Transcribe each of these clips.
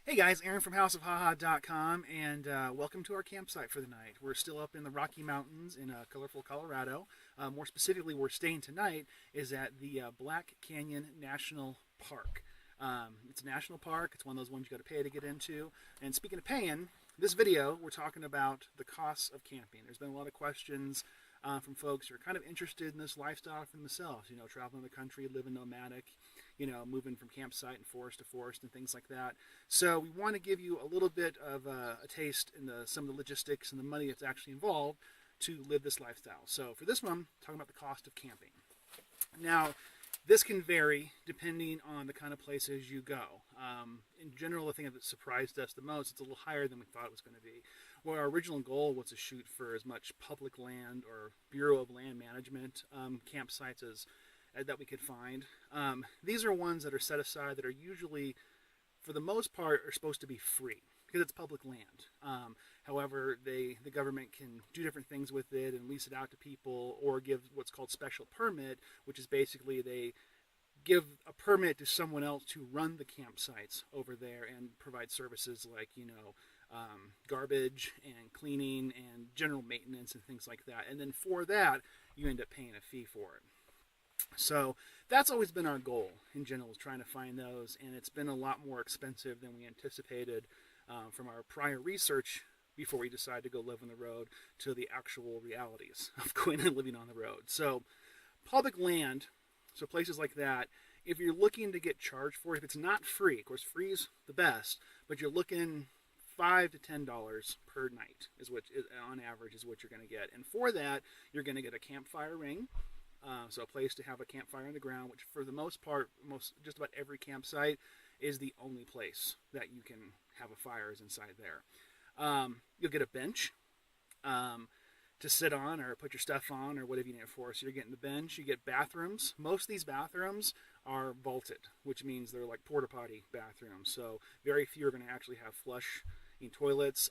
Hey guys, Aaron from houseofhaha.com, and welcome to our campsite for the night. We're still up in the Rocky Mountains in colorful Colorado. More specifically, we're staying tonight is at the Black Canyon National Park. It's a national park. It's one of those ones you got to pay to get into. And speaking of paying, this video we're talking about the costs of camping. There's been a lot of questions from folks who are kind of interested in this lifestyle for themselves. You know, traveling the country, living nomadic, moving from campsite and forest to forest and things like that. So we want to give you a little bit of a taste in some of the logistics and the money that's actually involved to live this lifestyle. So for this one, talking about the cost of camping. Now, this can vary depending on the kind of places you go. In general, the thing that surprised us the most, it's a little higher than we thought it was going to be. Well, our original goal was to shoot for as much public land or Bureau of Land Management campsites as that we could find. These are ones that are set aside that are usually, for the most part, are supposed to be free because it's public land. However, the government can do different things with it and lease it out to people or give what's called special permit, which is basically they give a permit to someone else to run the campsites over there and provide services like, garbage and cleaning and general maintenance and things like that. And then for that, you end up paying a fee for it. So that's always been our goal in general, is trying to find those, and it's been a lot more expensive than we anticipated from our prior research before we decided to go live on the road to the actual realities of going and living on the road. So public land, so places like that, if you're looking to get charged for it, if it's not free, of course free is the best, but you're looking $5 to $10 per night is what, on average, is what you're going to get. And for that, you're going to get a campfire ring. So a place to have a campfire on the ground, which for the most part, just about every campsite is the only place that you can have a fire is inside there. You'll get a bench to sit on or put your stuff on or whatever you need it for. So you're getting the bench. You get bathrooms. Most of these bathrooms are vaulted, which means they're like porta potty bathrooms. So very few are going to actually have flush in toilets.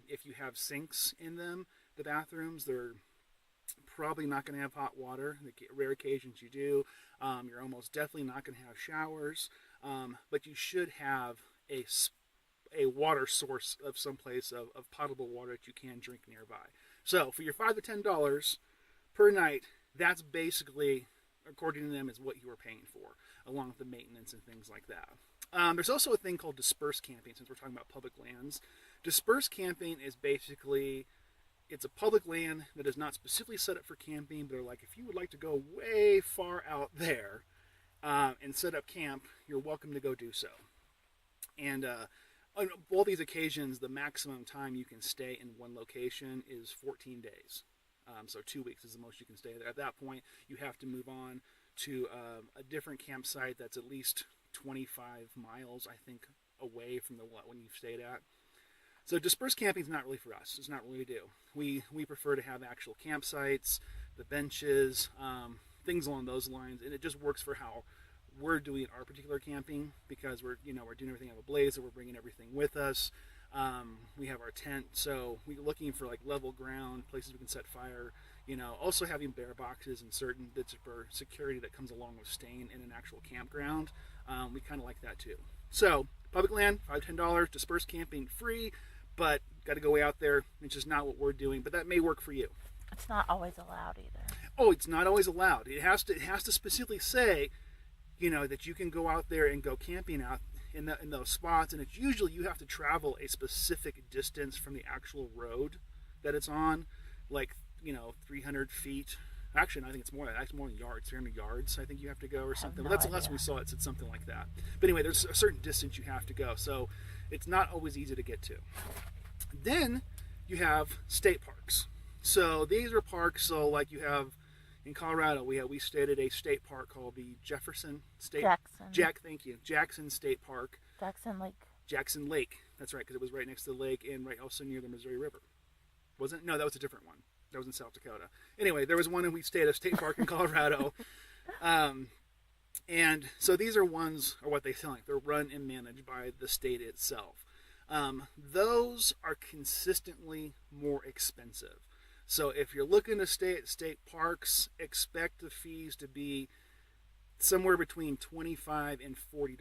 If you have sinks in them, the bathrooms, they're probably not going to have hot water. The rare occasions you do. You're almost definitely not going to have showers, but you should have a water source of some place of potable water that you can drink nearby. So for your $5 to $10 per night, that's basically, according to them, is what you are paying for, along with the maintenance and things like that. There's also a thing called dispersed camping, since we're talking about public lands. Dispersed camping is basically, it's a public land that is not specifically set up for camping, but are like, if you would like to go way far out there and set up camp, you're welcome to go do so. And on all these occasions, the maximum time you can stay in one location is 14 days. So 2 weeks is the most you can stay there. At that point, you have to move on to a different campsite that's at least 25 miles, I think, away from the one you've stayed at. So dispersed camping is not really for us. It's not really what we do. We prefer to have actual campsites, the benches, things along those lines, and it just works for how we're doing our particular camping because we're doing everything out of a blaze, so we're bringing everything with us. We have our tent, so we're looking for like level ground, places we can set fire. Also having bear boxes and certain bits of security that comes along with staying in an actual campground. We kind of like that too. So public land, $5 to $10, dispersed camping free, but got to go way out there. It's just not what we're doing, but that may work for you. It's not always allowed either. Oh, it's not always allowed. It has to specifically say, that you can go out there and go camping out in those spots, and it's usually you have to travel a specific distance from the actual road that it's on, like 300 feet. Actually, I think it's more. Actually, more than yards. 300 yards. I think you have to go or something. But that's the last we saw. It said something like that. But anyway, there's a certain distance you have to go, so it's not always easy to get to. Then you have state parks. So these are parks. So like you have in Colorado, we stayed at a state park called the Jefferson State. Thank you. Jackson State Park. Jackson Lake. That's right, because it was right next to the lake and right also near the Missouri River. Wasn't it? No, that was a different one. That was in South Dakota. Anyway, there was one and we stayed at a state park in Colorado. And so these are what they sound like. They're run and managed by the state itself. Those are consistently more expensive. So if you're looking to stay at state parks, expect the fees to be somewhere between $25 and $40,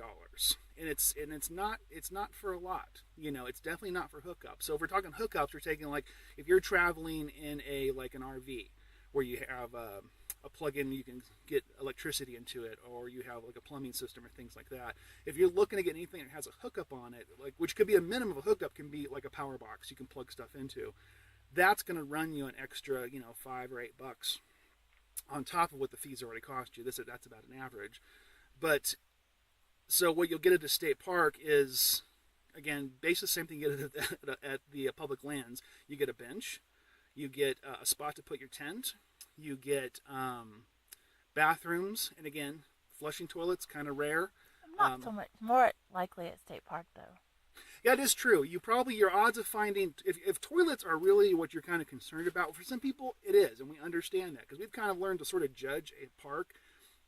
and it's not for a lot. It's definitely not for hookups. So if we're talking hookups, we're taking, like, if you're traveling in an RV where you have a plug-in, you can get electricity into it, or you have like a plumbing system or things like that. If you're looking to get anything that has a hookup on it, like, which could be a minimum of a hookup, can be like a power box you can plug stuff into. That's going to run you an extra, $5 or $8 on top of what the fees already cost you. That's about an average. But so what you'll get at the state park is, again, basically the same thing you get at the public lands. You get a bench, you get a spot to put your tent, you get bathrooms, and again, flushing toilets, kind of rare. Not so much. More likely at state park, though. Yeah, it is true. Your odds of finding, if toilets are really what you're kind of concerned about, for some people it is, and we understand that, because we've kind of learned to sort of judge a park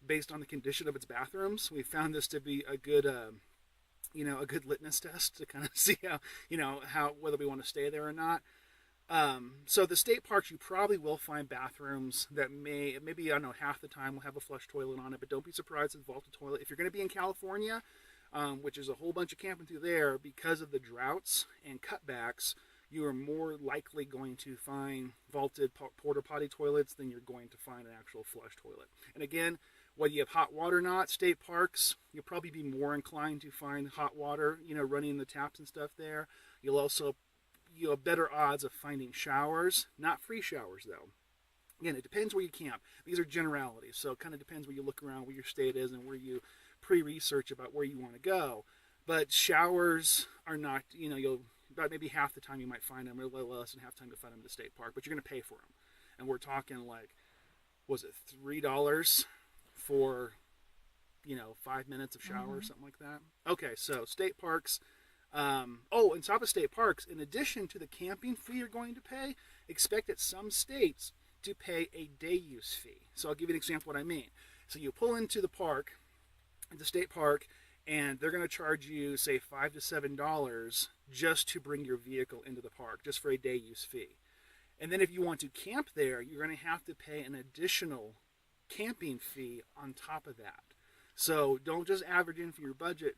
based on the condition of its bathrooms. We found this to be a good, a good litmus test to kind of see how whether we want to stay there or not. So the state parks, you probably will find bathrooms that maybe, I don't know, half the time will have a flush toilet on it, but don't be surprised if it's a vaulted toilet. If you're going to be in California, which is a whole bunch of camping through there, because of the droughts and cutbacks, you are more likely going to find vaulted porta potty toilets than you're going to find an actual flush toilet. And again, whether you have hot water or not, state parks, you'll probably be more inclined to find hot water, running the taps and stuff there. You'll also, have better odds of finding showers, not free showers though. Again, it depends where you camp. These are generalities, so it kind of depends where you look around, where your state is, and where you pre-research about where you want to go. But showers are not, about maybe half the time you might find them, or a little less than half the time you'll find them at the state park, but you're going to pay for them. And we're talking like, was it $3 for, 5 minutes of shower or something like that? Okay, so state parks. On top of state parks, in addition to the camping fee you're going to pay, expect at some states to pay a day use fee. So I'll give you an example of what I mean. So you pull into the park, the state park, and they're going to charge you, say, $5 to $7 just to bring your vehicle into the park, just for a day use fee. And then if you want to camp there, you're going to have to pay an additional camping fee on top of that. So don't just average in for your budget,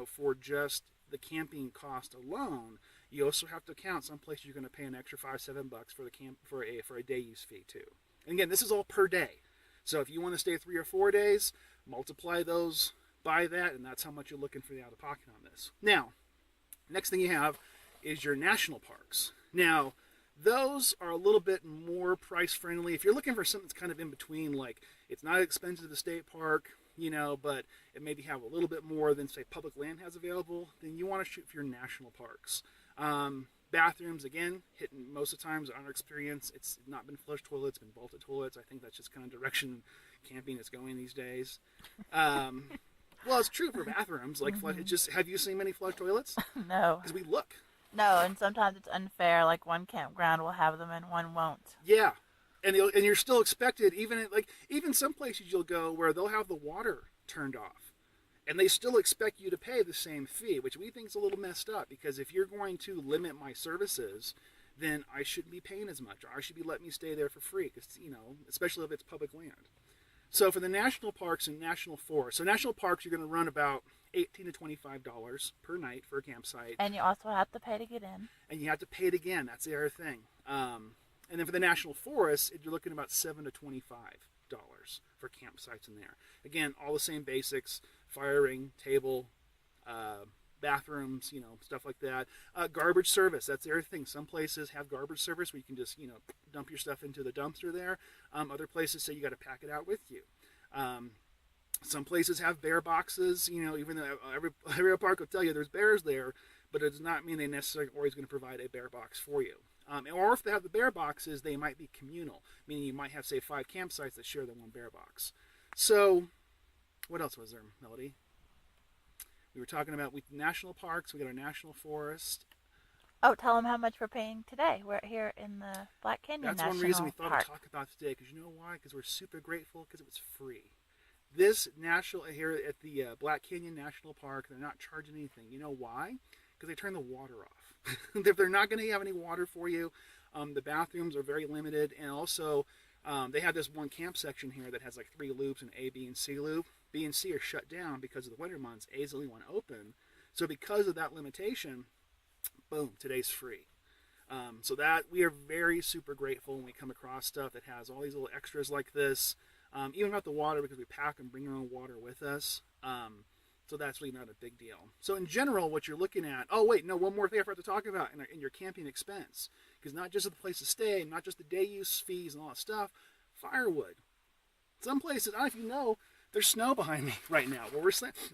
for just the camping cost alone. You also have to count some places you're going to pay an extra $5, $7 for the camp for a day use fee too. And again, this is all per day. So if you want to stay 3 or 4 days, multiply those by that, and that's how much you're looking for the out of pocket on this. Now, next thing you have is your national parks. Now, those are a little bit more price friendly. If you're looking for something that's kind of in between, like it's not expensive to the state park, but it maybe have a little bit more than, say, public land has available, then you want to shoot for your national parks. Bathrooms, again, hitting most of the times, in our experience, it's not been flush toilets, it's been vaulted toilets. I think that's just kind of direction camping is going these days. Well, it's true for bathrooms. Like, have you seen many flush toilets? No. Because we look. No, and sometimes it's unfair. Like one campground will have them and one won't. Yeah, and you're still expected, even some places you'll go where they'll have the water turned off, and they still expect you to pay the same fee, which we think is a little messed up, because if you're going to limit my services, then I shouldn't be paying as much, or I should be letting me stay there for free, because, especially if it's public land. So for the national parks and national forests, so national parks, you're going to run about $18 to $25 per night for a campsite. And you also have to pay to get in. And you have to pay it again. That's the other thing. And then for the national forests, you're looking at about $7 to $25 for campsites in there. Again, all the same basics: firing, table, bathrooms, stuff like that. Garbage service, that's the other thing. Some places have garbage service where you can just, dump your stuff into the dumpster there. Other places say you got to pack it out with you. Some places have bear boxes, even though every park will tell you there's bears there, but it does not mean they necessarily always going to provide a bear box for you. Or if they have the bear boxes, they might be communal, meaning you might have, say, 5 campsites that share the one bear box. So, what else was there, Melody? We were talking about national parks. We got our national forest. Oh, tell them how much we're paying today. We're here in the Black Canyon That's National one reason we thought Park. to talk about today, because you know why? Because we're super grateful, because it was free. This national, here at the Black Canyon National Park, they're not charging anything. You know why? Because they turn the water off. If they're not going to have any water for you, the bathrooms are very limited, and also they have this one camp section here that has like 3 loops, an A, B, and C loop, B and C are shut down because of the winter months. A is the only one open. So because of that limitation, boom, today's free. So that we are very super grateful when we come across stuff that has all these little extras like this. Even about the water, because we pack and bring our own water with us. So that's really not a big deal. So in general, what you're looking at, oh wait, no, one more thing I forgot to talk about in your camping expense. Because not just the place to stay, not just the day use fees and all that stuff, firewood. Some places, I don't know if you know, there's snow behind me right now. Where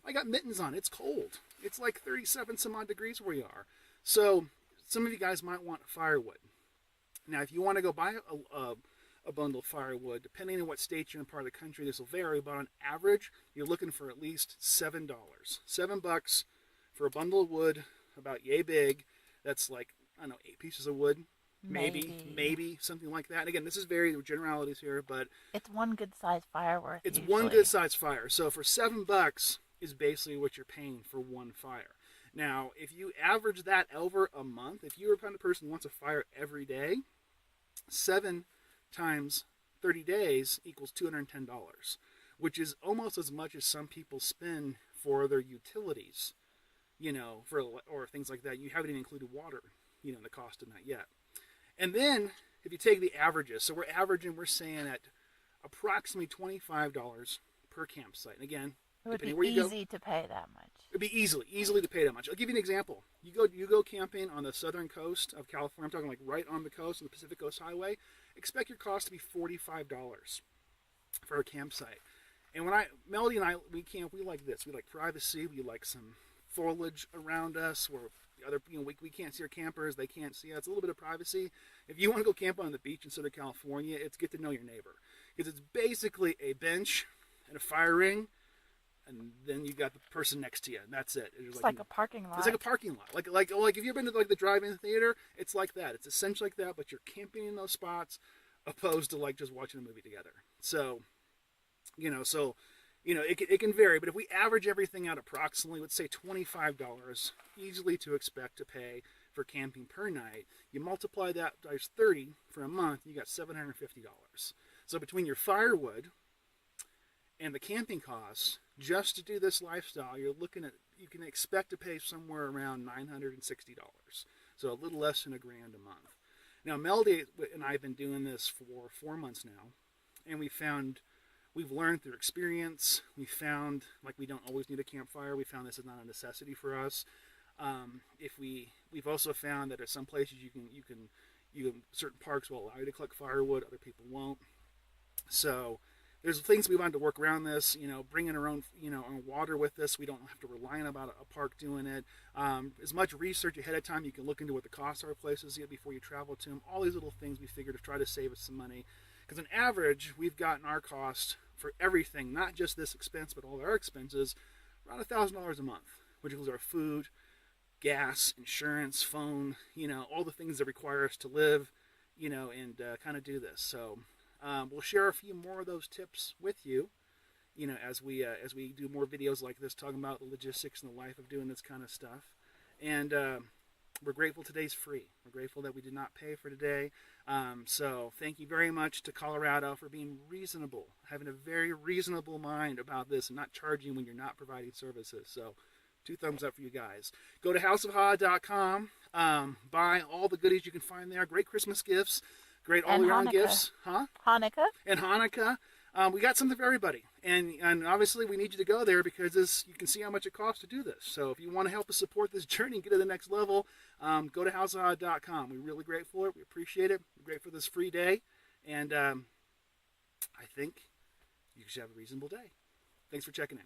I got mittens on. It's cold. It's like 37 some odd degrees where we are. So some of you guys might want firewood. Now, if you want to go buy a bundle of firewood, depending on what state you're in, part of the country, this will vary, but on average, you're looking for at least $7. $7 for a bundle of wood, about yay big. That's like, I don't know, 8 pieces of wood. Maybe something like that. And again, this is very generalities here, but it's one good sized fire worth. It's usually. one good sized fire. So for $7 is basically what you're paying for one fire. Now, if you average that over a month, if you're the kind of person who wants a fire every day, 7 times 30 days equals $210, which is almost as much as some people spend for their utilities, or things like that. You haven't even included water, in the cost of that yet. And then if you take the averages, so we're saying at approximately $25 per campsite. And again, it would depending be where you easy to pay that much. It'd be easily to pay that much. I'll give you an example. You go camping on the southern coast of California. I'm talking like right on the coast, on the Pacific Coast Highway. Expect your cost to be $45 for a campsite. And when Melody and I, we camp, we like this. We like privacy. We like some foliage around us where other, we can't see our campers. They can't see us. It's a little bit of privacy. If you want to go camp on the beach in Southern California, it's get to know your neighbor. Because it's basically a bench and a fire ring, and then you got the person next to you, and that's it. It's like a parking lot. It's like a parking lot. Like if you've been to like the drive-in theater, it's like that. It's essentially like that, but you're camping in those spots, opposed to like just watching a movie together. So, it can vary. But if we average everything out approximately, let's say $25, easily to expect to pay for camping per night. You multiply that times 30 for a month, you got $750. So between your firewood and the camping costs, just to do this lifestyle, you can expect to pay somewhere around $960. So a little less than $1,000 a month. Now, Melody and I have been doing this for 4 months now, and we've learned through experience. We found like we don't always need a campfire. We found this is not a necessity for us. We've also found that at some places you can certain parks will allow you to collect firewood, other people won't. So there's things we wanted to work around this, bringing our own, own water with us. We don't have to rely on about a park doing it. As much research ahead of time, you can look into what the costs are of places before you travel to them. All these little things we figured to try to save us some money. Because on average, we've gotten our cost for everything, not just this expense, but all our expenses, around $1,000 a month, which includes our food, gas, insurance, phone, all the things that require us to live, and kind of do this. So we'll share a few more of those tips with you, as we do more videos like this, talking about the logistics and the life of doing this kind of stuff. And we're grateful today's free. We're grateful that we did not pay for today. So thank you very much to Colorado for being reasonable, having a very reasonable mind about this and not charging when you're not providing services. So 2 thumbs up for you guys. Go to houseofha.com. Buy all the goodies you can find there. Great Christmas gifts. Great all-year-round gifts. Hanukkah. And Hanukkah. We got something for everybody. And obviously we need you to go there because you can see how much it costs to do this. So if you want to help us support this journey and get to the next level, go to houseofha.com. We're really grateful for it. We appreciate it. We're grateful for this free day. And I think you should have a reasonable day. Thanks for checking in.